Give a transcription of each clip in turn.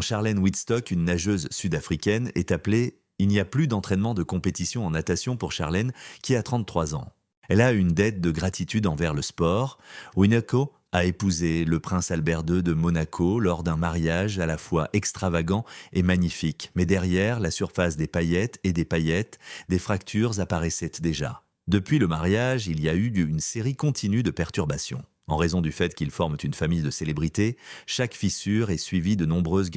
Charlène Whitstock, une nageuse sud-africaine, est appelée « Il n'y a plus d'entraînement de compétition en natation pour Charlène, qui a 33 ans. Elle a une dette de gratitude envers le sport. Winako a épousé le prince Albert II de Monaco lors d'un mariage à la fois extravagant et magnifique. Mais derrière la surface des paillettes, des fractures apparaissaient déjà. Depuis le mariage, il y a eu une série continue de perturbations. En raison du fait qu'ils forment une famille de célébrités, chaque fissure est suivie de nombreuses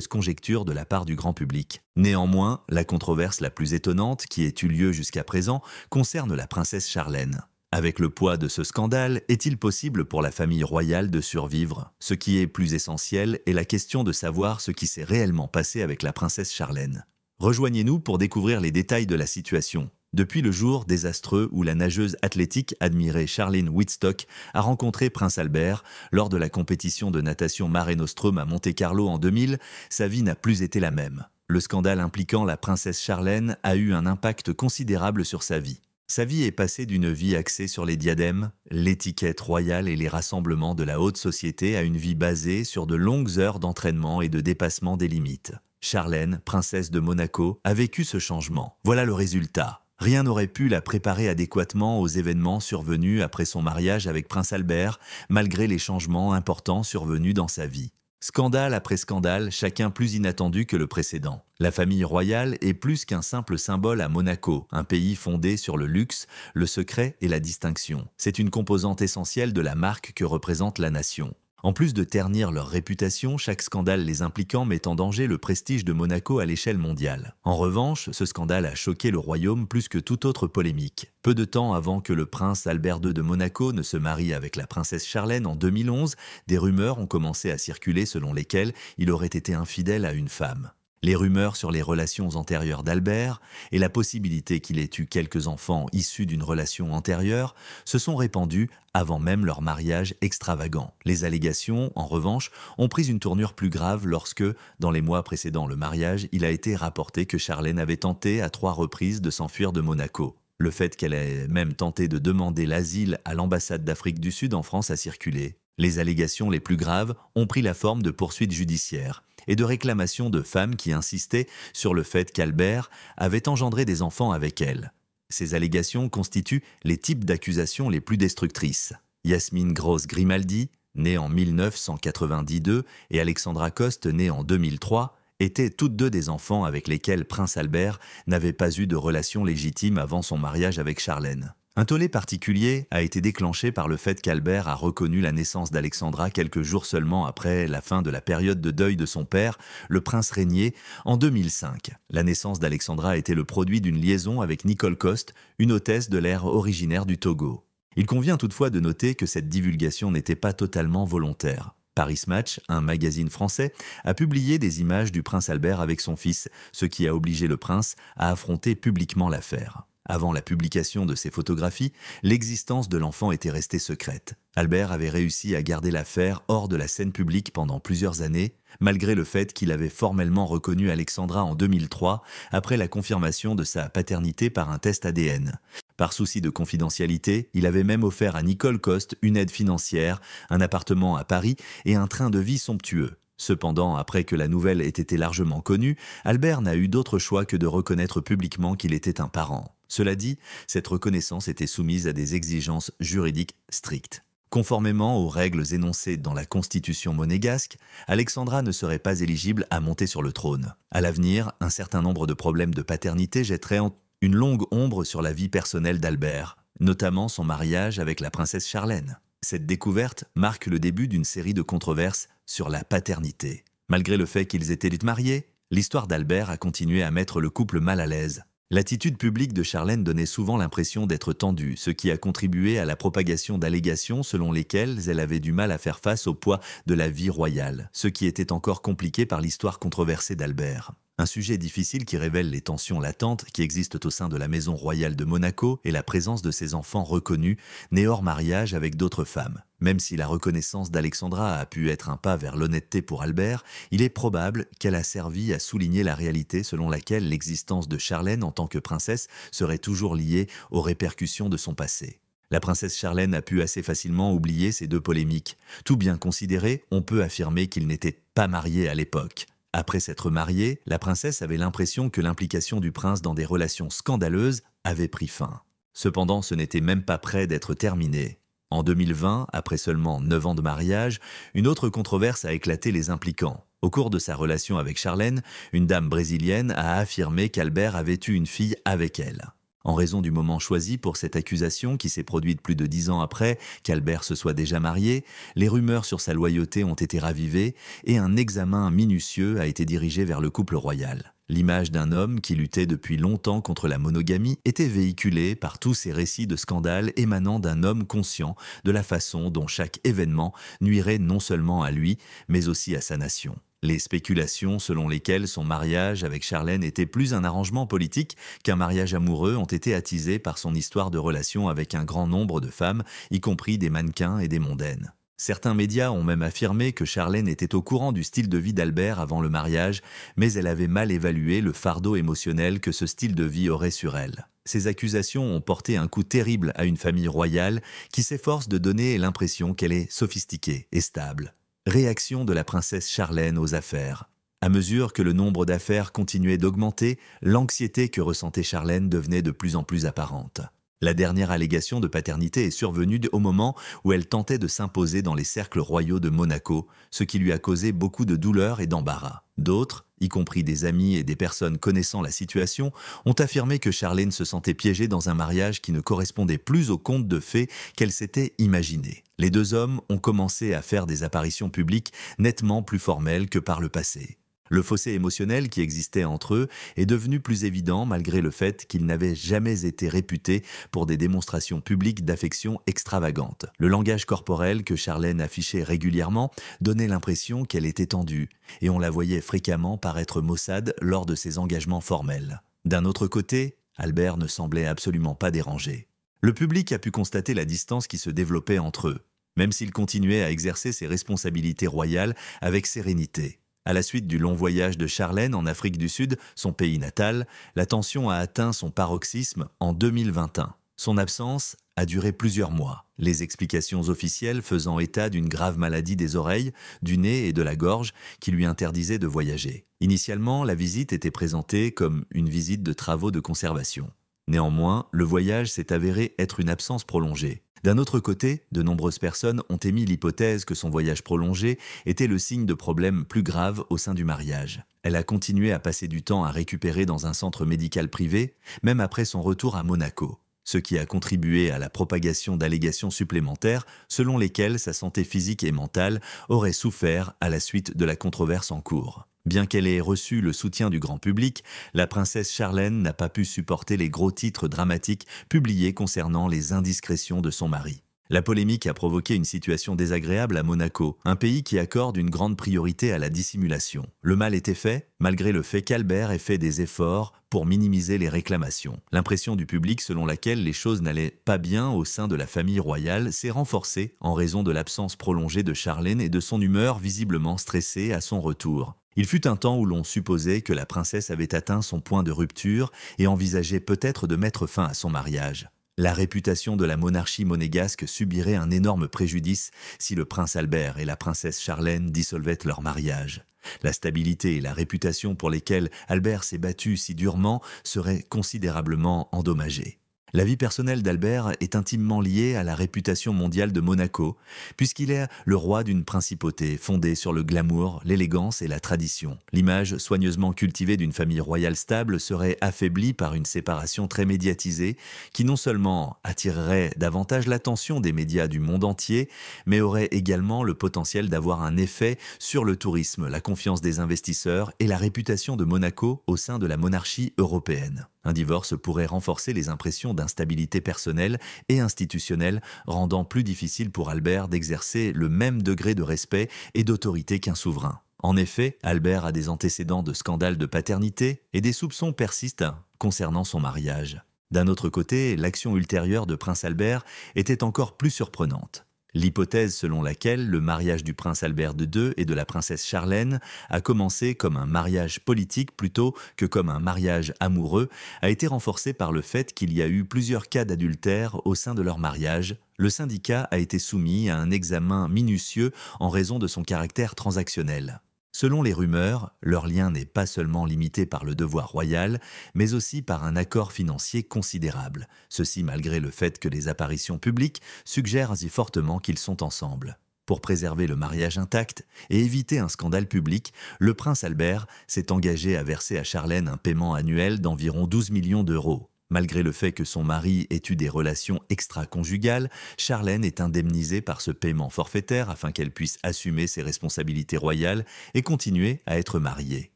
conjectures de la part du grand public. Néanmoins, la controverse la plus étonnante qui ait eu lieu jusqu'à présent concerne la princesse Charlène. Avec le poids de ce scandale, est-il possible pour la famille royale de survivre? Ce qui est plus essentiel est la question de savoir ce qui s'est réellement passé avec la princesse Charlène. Rejoignez-nous pour découvrir les détails de la situation. Depuis le jour désastreux où la nageuse athlétique admirée Charlene Whitstock a rencontré Prince Albert lors de la compétition de natation Mare Nostrum à Monte-Carlo en 2000, sa vie n'a plus été la même. Le scandale impliquant la princesse Charlène a eu un impact considérable sur sa vie. Sa vie est passée d'une vie axée sur les diadèmes, l'étiquette royale et les rassemblements de la haute société à une vie basée sur de longues heures d'entraînement et de dépassement des limites. Charlène, princesse de Monaco, a vécu ce changement. Voilà le résultat. Rien n'aurait pu la préparer adéquatement aux événements survenus après son mariage avec Prince Albert, malgré les changements importants survenus dans sa vie. Scandale après scandale, chacun plus inattendu que le précédent. La famille royale est plus qu'un simple symbole à Monaco, un pays fondé sur le luxe, le secret et la distinction. C'est une composante essentielle de la marque que représente la nation. En plus de ternir leur réputation, chaque scandale les impliquant met en danger le prestige de Monaco à l'échelle mondiale. En revanche, ce scandale a choqué le royaume plus que toute autre polémique. Peu de temps avant que le prince Albert II de Monaco ne se marie avec la princesse Charlène en 2011, des rumeurs ont commencé à circuler selon lesquelles il aurait été infidèle à une femme. Les rumeurs sur les relations antérieures d'Albert et la possibilité qu'il ait eu quelques enfants issus d'une relation antérieure se sont répandues avant même leur mariage extravagant. Les allégations, en revanche, ont pris une tournure plus grave lorsque, dans les mois précédant le mariage, il a été rapporté que Charlène avait tenté à 3 reprises de s'enfuir de Monaco. Le fait qu'elle ait même tenté de demander l'asile à l'ambassade d'Afrique du Sud en France a circulé. Les allégations les plus graves ont pris la forme de poursuites judiciaires et de réclamations de femmes qui insistaient sur le fait qu'Albert avait engendré des enfants avec elle. Ces allégations constituent les types d'accusations les plus destructrices. Yasmine Gross Grimaldi, née en 1992, et Alexandra Coste, née en 2003, étaient toutes deux des enfants avec lesquels Prince Albert n'avait pas eu de relation légitime avant son mariage avec Charlène. Un tollé particulier a été déclenché par le fait qu'Albert a reconnu la naissance d'Alexandra quelques jours seulement après la fin de la période de deuil de son père, le prince régnier, en 2005. La naissance d'Alexandra a été le produit d'une liaison avec Nicole Coste, une hôtesse de l'air originaire du Togo. Il convient toutefois de noter que cette divulgation n'était pas totalement volontaire. Paris Match, un magazine français, a publié des images du prince Albert avec son fils, ce qui a obligé le prince à affronter publiquement l'affaire. Avant la publication de ces photographies, l'existence de l'enfant était restée secrète. Albert avait réussi à garder l'affaire hors de la scène publique pendant plusieurs années, malgré le fait qu'il avait formellement reconnu Alexandra en 2003 après la confirmation de sa paternité par un test ADN. Par souci de confidentialité, il avait même offert à Nicole Coste une aide financière, un appartement à Paris et un train de vie somptueux. Cependant, après que la nouvelle ait été largement connue, Albert n'a eu d'autre choix que de reconnaître publiquement qu'il était un parent. Cela dit, cette reconnaissance était soumise à des exigences juridiques strictes. Conformément aux règles énoncées dans la Constitution monégasque, Alexandra ne serait pas éligible à monter sur le trône. À l'avenir, un certain nombre de problèmes de paternité jetteraient une longue ombre sur la vie personnelle d'Albert, notamment son mariage avec la princesse Charlène. Cette découverte marque le début d'une série de controverses sur la paternité. Malgré le fait qu'ils étaient mariés, l'histoire d'Albert a continué à mettre le couple mal à l'aise. L'attitude publique de Charlène donnait souvent l'impression d'être tendue, ce qui a contribué à la propagation d'allégations selon lesquelles elle avait du mal à faire face au poids de la vie royale, ce qui était encore compliqué par l'histoire controversée d'Albert. Un sujet difficile qui révèle les tensions latentes qui existent au sein de la maison royale de Monaco et la présence de ses enfants reconnus, nés hors mariage avec d'autres femmes. Même si la reconnaissance d'Alexandra a pu être un pas vers l'honnêteté pour Albert, il est probable qu'elle a servi à souligner la réalité selon laquelle l'existence de Charlène en tant que princesse serait toujours liée aux répercussions de son passé. La princesse Charlène a pu assez facilement oublier ces deux polémiques. Tout bien considéré, on peut affirmer qu'ils n'étaient pas mariés à l'époque. Après s'être mariée, la princesse avait l'impression que l'implication du prince dans des relations scandaleuses avait pris fin. Cependant, ce n'était même pas près d'être terminé. En 2020, après seulement 9 ans de mariage, une autre controverse a éclaté les impliquants. Au cours de sa relation avec Charlène, une dame brésilienne a affirmé qu'Albert avait eu une fille avec elle. En raison du moment choisi pour cette accusation qui s'est produite plus de 10 ans après qu'Albert se soit déjà marié, les rumeurs sur sa loyauté ont été ravivées et un examen minutieux a été dirigé vers le couple royal. L'image d'un homme qui luttait depuis longtemps contre la monogamie était véhiculée par tous ces récits de scandales émanant d'un homme conscient de la façon dont chaque événement nuirait non seulement à lui, mais aussi à sa nation. Les spéculations selon lesquelles son mariage avec Charlène était plus un arrangement politique qu'un mariage amoureux ont été attisées par son histoire de relation avec un grand nombre de femmes, y compris des mannequins et des mondaines. Certains médias ont même affirmé que Charlène était au courant du style de vie d'Albert avant le mariage, mais elle avait mal évalué le fardeau émotionnel que ce style de vie aurait sur elle. Ces accusations ont porté un coup terrible à une famille royale qui s'efforce de donner l'impression qu'elle est sophistiquée et stable. Réaction de la princesse Charlène aux affaires. À mesure que le nombre d'affaires continuait d'augmenter, l'anxiété que ressentait Charlène devenait de plus en plus apparente. La dernière allégation de paternité est survenue au moment où elle tentait de s'imposer dans les cercles royaux de Monaco, ce qui lui a causé beaucoup de douleur et d'embarras. D'autres, y compris des amis et des personnes connaissant la situation, ont affirmé que Charlène se sentait piégée dans un mariage qui ne correspondait plus au conte de fées qu'elle s'était imaginé. Les deux hommes ont commencé à faire des apparitions publiques nettement plus formelles que par le passé. Le fossé émotionnel qui existait entre eux est devenu plus évident malgré le fait qu'ils n'avaient jamais été réputés pour des démonstrations publiques d'affection extravagantes. Le langage corporel que Charlène affichait régulièrement donnait l'impression qu'elle était tendue, et on la voyait fréquemment paraître maussade lors de ses engagements formels. D'un autre côté, Albert ne semblait absolument pas dérangé. Le public a pu constater la distance qui se développait entre eux, même s'il continuait à exercer ses responsabilités royales avec sérénité. À la suite du long voyage de Charlène en Afrique du Sud, son pays natal, la tension a atteint son paroxysme en 2021. Son absence a duré plusieurs mois, les explications officielles faisant état d'une grave maladie des oreilles, du nez et de la gorge qui lui interdisait de voyager. Initialement, la visite était présentée comme une visite de travaux de conservation. Néanmoins, le voyage s'est avéré être une absence prolongée. D'un autre côté, de nombreuses personnes ont émis l'hypothèse que son voyage prolongé était le signe de problèmes plus graves au sein du mariage. Elle a continué à passer du temps à récupérer dans un centre médical privé, même après son retour à Monaco, ce qui a contribué à la propagation d'allégations supplémentaires selon lesquelles sa santé physique et mentale aurait souffert à la suite de la controverse en cours. Bien qu'elle ait reçu le soutien du grand public, la princesse Charlène n'a pas pu supporter les gros titres dramatiques publiés concernant les indiscrétions de son mari. La polémique a provoqué une situation désagréable à Monaco, un pays qui accorde une grande priorité à la dissimulation. Le mal était fait, malgré le fait qu'Albert ait fait des efforts pour minimiser les réclamations. L'impression du public selon laquelle les choses n'allaient pas bien au sein de la famille royale s'est renforcée en raison de l'absence prolongée de Charlène et de son humeur visiblement stressée à son retour. Il fut un temps où l'on supposait que la princesse avait atteint son point de rupture et envisageait peut-être de mettre fin à son mariage. La réputation de la monarchie monégasque subirait un énorme préjudice si le prince Albert et la princesse Charlène dissolvaient leur mariage. La stabilité et la réputation pour lesquelles Albert s'est battu si durement seraient considérablement endommagées. La vie personnelle d'Albert est intimement liée à la réputation mondiale de Monaco, puisqu'il est le roi d'une principauté fondée sur le glamour, l'élégance et la tradition. L'image soigneusement cultivée d'une famille royale stable serait affaiblie par une séparation très médiatisée qui non seulement attirerait davantage l'attention des médias du monde entier, mais aurait également le potentiel d'avoir un effet sur le tourisme, la confiance des investisseurs et la réputation de Monaco au sein de la monarchie européenne. Un divorce pourrait renforcer les impressions d'instabilité personnelle et institutionnelle, rendant plus difficile pour Albert d'exercer le même degré de respect et d'autorité qu'un souverain. En effet, Albert a des antécédents de scandales de paternité et des soupçons persistent concernant son mariage. D'un autre côté, l'action ultérieure de Prince Albert était encore plus surprenante. L'hypothèse selon laquelle le mariage du prince Albert II et de la princesse Charlène a commencé comme un mariage politique plutôt que comme un mariage amoureux a été renforcée par le fait qu'il y a eu plusieurs cas d'adultère au sein de leur mariage. Le syndicat a été soumis à un examen minutieux en raison de son caractère transactionnel. Selon les rumeurs, leur lien n'est pas seulement limité par le devoir royal, mais aussi par un accord financier considérable, ceci malgré le fait que les apparitions publiques suggèrent si fortement qu'ils sont ensemble. Pour préserver le mariage intact et éviter un scandale public, le prince Albert s'est engagé à verser à Charlène un paiement annuel d'environ 12 millions d'euros. Malgré le fait que son mari ait eu des relations extra-conjugales, Charlène est indemnisée par ce paiement forfaitaire afin qu'elle puisse assumer ses responsabilités royales et continuer à être mariée.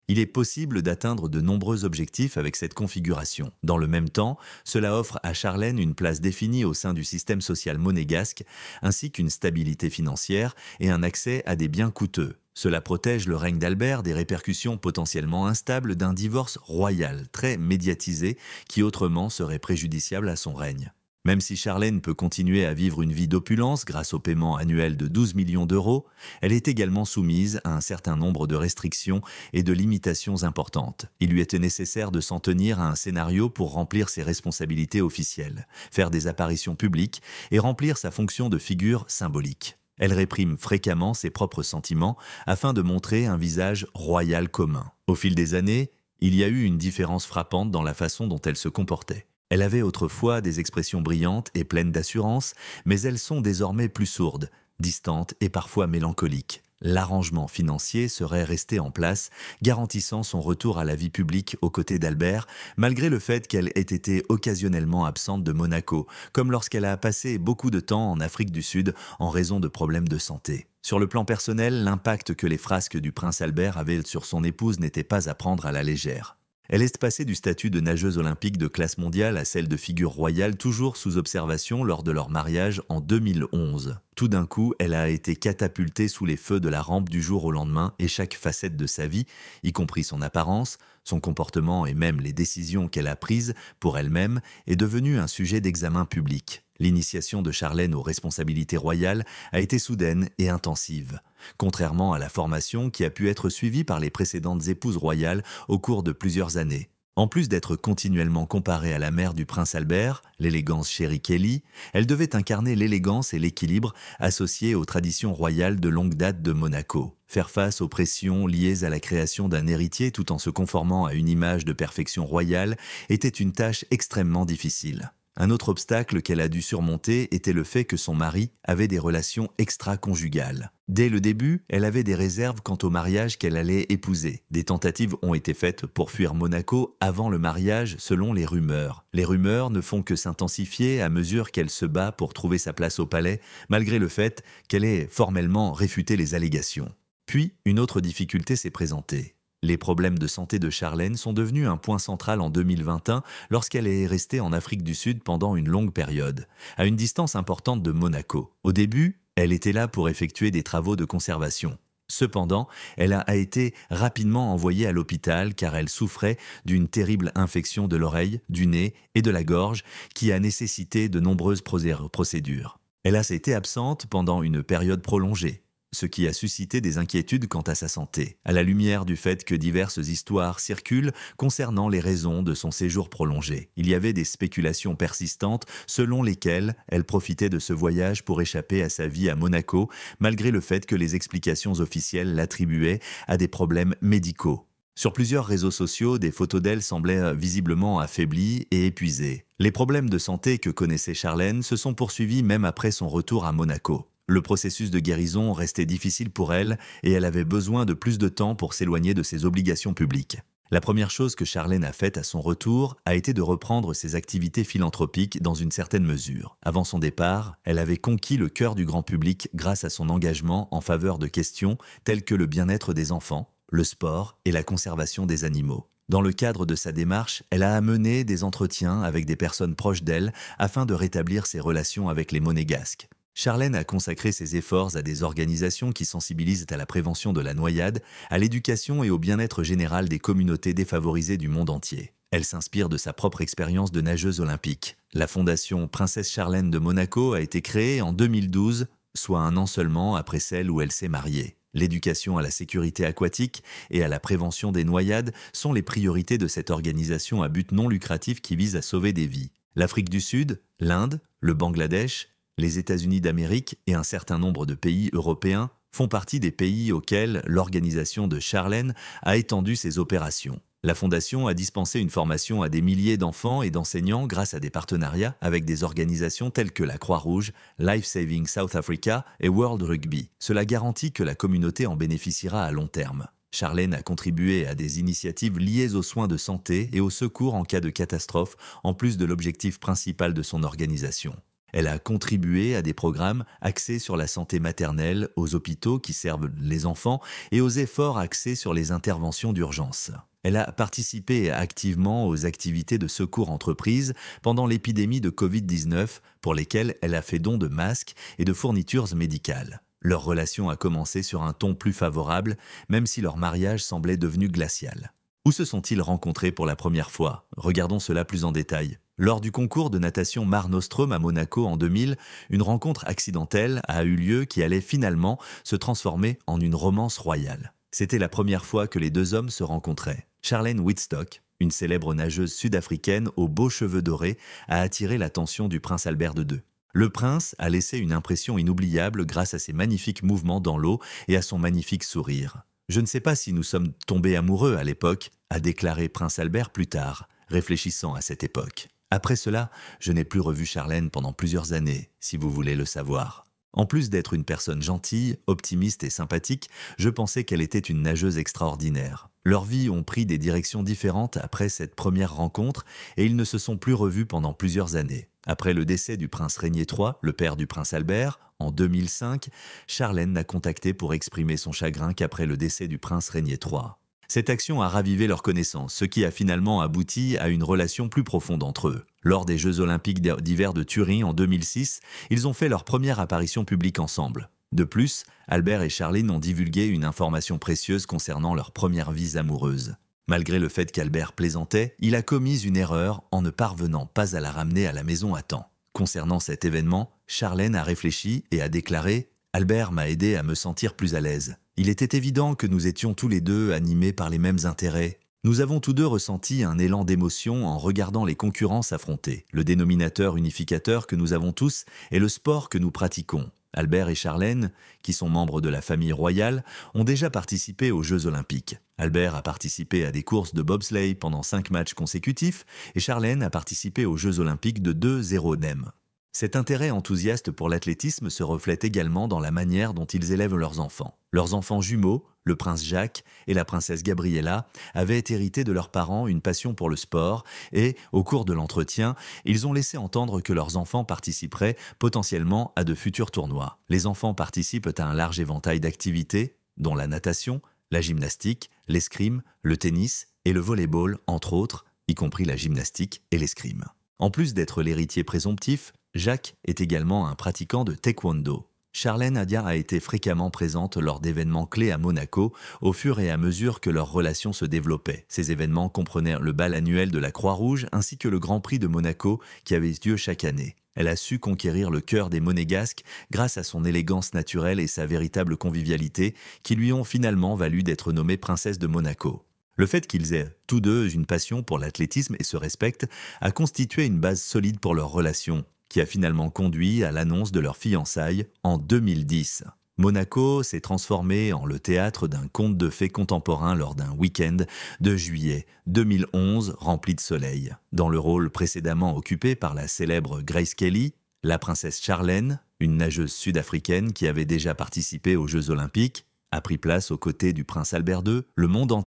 Il est possible d'atteindre de nombreux objectifs avec cette configuration. Dans le même temps, cela offre à Charlène une place définie au sein du système social monégasque, ainsi qu'une stabilité financière et un accès à des biens coûteux. Cela protège le règne d'Albert des répercussions potentiellement instables d'un divorce royal très médiatisé qui autrement serait préjudiciable à son règne. Même si Charlène peut continuer à vivre une vie d'opulence grâce au paiement annuel de 12 millions d'euros, elle est également soumise à un certain nombre de restrictions et de limitations importantes. Il lui était nécessaire de s'en tenir à un scénario pour remplir ses responsabilités officielles, faire des apparitions publiques et remplir sa fonction de figure symbolique. Elle réprime fréquemment ses propres sentiments afin de montrer un visage royal commun. Au fil des années, il y a eu une différence frappante dans la façon dont elle se comportait. Elle avait autrefois des expressions brillantes et pleines d'assurance, mais elles sont désormais plus sourdes, distantes et parfois mélancoliques. L'arrangement financier serait resté en place, garantissant son retour à la vie publique aux côtés d'Albert, malgré le fait qu'elle ait été occasionnellement absente de Monaco, comme lorsqu'elle a passé beaucoup de temps en Afrique du Sud en raison de problèmes de santé. Sur le plan personnel, l'impact que les frasques du prince Albert avaient sur son épouse n'était pas à prendre à la légère. Elle est passée du statut de nageuse olympique de classe mondiale à celle de figure royale toujours sous observation lors de leur mariage en 2011. Tout d'un coup, elle a été catapultée sous les feux de la rampe du jour au lendemain et chaque facette de sa vie, y compris son apparence, son comportement et même les décisions qu'elle a prises pour elle-même, est devenue un sujet d'examen public. L'initiation de Charlène aux responsabilités royales a été soudaine et intensive, contrairement à la formation qui a pu être suivie par les précédentes épouses royales au cours de plusieurs années. En plus d'être continuellement comparée à la mère du prince Albert, l'élégance Chérie Kelly, elle devait incarner l'élégance et l'équilibre associés aux traditions royales de longue date de Monaco. Faire face aux pressions liées à la création d'un héritier tout en se conformant à une image de perfection royale était une tâche extrêmement difficile. Un autre obstacle qu'elle a dû surmonter était le fait que son mari avait des relations extra-conjugales. Dès le début, elle avait des réserves quant au mariage qu'elle allait épouser. Des tentatives ont été faites pour fuir Monaco avant le mariage selon les rumeurs. Les rumeurs ne font que s'intensifier à mesure qu'elle se bat pour trouver sa place au palais, malgré le fait qu'elle ait formellement réfuté les allégations. Puis, une autre difficulté s'est présentée. Les problèmes de santé de Charlène sont devenus un point central en 2021 lorsqu'elle est restée en Afrique du Sud pendant une longue période, à une distance importante de Monaco. Au début, elle était là pour effectuer des travaux de conservation. Cependant, elle a été rapidement envoyée à l'hôpital car elle souffrait d'une terrible infection de l'oreille, du nez et de la gorge qui a nécessité de nombreuses procédures. Elle a été absente pendant une période prolongée, ce qui a suscité des inquiétudes quant à sa santé, à la lumière du fait que diverses histoires circulent concernant les raisons de son séjour prolongé. Il y avait des spéculations persistantes selon lesquelles elle profitait de ce voyage pour échapper à sa vie à Monaco, malgré le fait que les explications officielles l'attribuaient à des problèmes médicaux. Sur plusieurs réseaux sociaux, des photos d'elle semblaient visiblement affaiblies et épuisées. Les problèmes de santé que connaissait Charlène se sont poursuivis même après son retour à Monaco. Le processus de guérison restait difficile pour elle et elle avait besoin de plus de temps pour s'éloigner de ses obligations publiques. La première chose que Charlène a faite à son retour a été de reprendre ses activités philanthropiques dans une certaine mesure. Avant son départ, elle avait conquis le cœur du grand public grâce à son engagement en faveur de questions telles que le bien-être des enfants, le sport et la conservation des animaux. Dans le cadre de sa démarche, elle a mené des entretiens avec des personnes proches d'elle afin de rétablir ses relations avec les monégasques. Charlène a consacré ses efforts à des organisations qui sensibilisent à la prévention de la noyade, à l'éducation et au bien-être général des communautés défavorisées du monde entier. Elle s'inspire de sa propre expérience de nageuse olympique. La fondation Princesse Charlène de Monaco a été créée en 2012, soit un an seulement après celle où elle s'est mariée. L'éducation à la sécurité aquatique et à la prévention des noyades sont les priorités de cette organisation à but non lucratif qui vise à sauver des vies. L'Afrique du Sud, l'Inde, le Bangladesh, les États-Unis d'Amérique et un certain nombre de pays européens font partie des pays auxquels l'organisation de Charlène a étendu ses opérations. La Fondation a dispensé une formation à des milliers d'enfants et d'enseignants grâce à des partenariats avec des organisations telles que la Croix-Rouge, Life Saving South Africa et World Rugby. Cela garantit que la communauté en bénéficiera à long terme. Charlène a contribué à des initiatives liées aux soins de santé et au secours en cas de catastrophe, en plus de l'objectif principal de son organisation. Elle a contribué à des programmes axés sur la santé maternelle, aux hôpitaux qui servent les enfants et aux efforts axés sur les interventions d'urgence. Elle a participé activement aux activités de secours entreprises pendant l'épidémie de Covid-19 pour lesquelles elle a fait don de masques et de fournitures médicales. Leur relation a commencé sur un ton plus favorable, même si leur mariage semblait devenu glacial. Où se sont-ils rencontrés pour la première fois? Regardons cela plus en détail. Lors du concours de natation Mare Nostrum à Monaco en 2000, une rencontre accidentelle a eu lieu qui allait finalement se transformer en une romance royale. C'était la première fois que les deux hommes se rencontraient. Charlène Whitstock, une célèbre nageuse sud-africaine aux beaux cheveux dorés, a attiré l'attention du prince Albert II. Le prince a laissé une impression inoubliable grâce à ses magnifiques mouvements dans l'eau et à son magnifique sourire. « Je ne sais pas si nous sommes tombés amoureux à l'époque », a déclaré prince Albert plus tard, réfléchissant à cette époque. Après cela, je n'ai plus revu Charlène pendant plusieurs années, si vous voulez le savoir. En plus d'être une personne gentille, optimiste et sympathique, je pensais qu'elle était une nageuse extraordinaire. Leurs vies ont pris des directions différentes après cette première rencontre et ils ne se sont plus revus pendant plusieurs années. Après le décès du prince Régnier III, le père du prince Albert, en 2005, Charlène n'a contacté pour exprimer son chagrin qu'après le décès du prince Régnier III. Cette action a ravivé leur connaissance, ce qui a finalement abouti à une relation plus profonde entre eux. Lors des Jeux olympiques d'hiver de Turin en 2006, ils ont fait leur première apparition publique ensemble. De plus, Albert et Charlène ont divulgué une information précieuse concernant leur première vie amoureuse. Malgré le fait qu'Albert plaisantait, il a commis une erreur en ne parvenant pas à la ramener à la maison à temps. Concernant cet événement, Charlène a réfléchi et a déclaré « Albert m'a aidé à me sentir plus à l'aise. Il était évident que nous étions tous les deux animés par les mêmes intérêts. Nous avons tous deux ressenti un élan d'émotion en regardant les concurrents s'affronter. Le dénominateur unificateur que nous avons tous est le sport que nous pratiquons. Albert et Charlène, qui sont membres de la famille royale, ont déjà participé aux Jeux olympiques. Albert a participé à des courses de bobsleigh pendant 5 matchs consécutifs et Charlène a participé aux Jeux olympiques de 2 NEM. Cet intérêt enthousiaste pour l'athlétisme se reflète également dans la manière dont ils élèvent leurs enfants. Leurs enfants jumeaux, le prince Jacques et la princesse Gabriella, avaient hérité de leurs parents une passion pour le sport et, au cours de l'entretien, ils ont laissé entendre que leurs enfants participeraient potentiellement à de futurs tournois. Les enfants participent à un large éventail d'activités, dont la natation, la gymnastique, l'escrime, le tennis et le volley-ball, entre autres, y compris la gymnastique et l'escrime. En plus d'être l'héritier présomptif, Jacques est également un pratiquant de taekwondo. Charlène Nadia a été fréquemment présente lors d'événements clés à Monaco au fur et à mesure que leur relation se développait. Ces événements comprenaient le bal annuel de la Croix-Rouge ainsi que le Grand Prix de Monaco qui avait lieu chaque année. Elle a su conquérir le cœur des Monégasques grâce à son élégance naturelle et sa véritable convivialité qui lui ont finalement valu d'être nommée princesse de Monaco. Le fait qu'ils aient tous deux une passion pour l'athlétisme et se respectent a constitué une base solide pour leur relation, qui a finalement conduit à l'annonce de leur fiançailles en 2010. Monaco s'est transformé en le théâtre d'un conte de fées contemporain lors d'un week-end de juillet 2011 rempli de soleil. Dans le rôle précédemment occupé par la célèbre Grace Kelly, la princesse Charlène, une nageuse sud-africaine qui avait déjà participé aux Jeux olympiques, a pris place aux côtés du prince Albert II. Le monde entier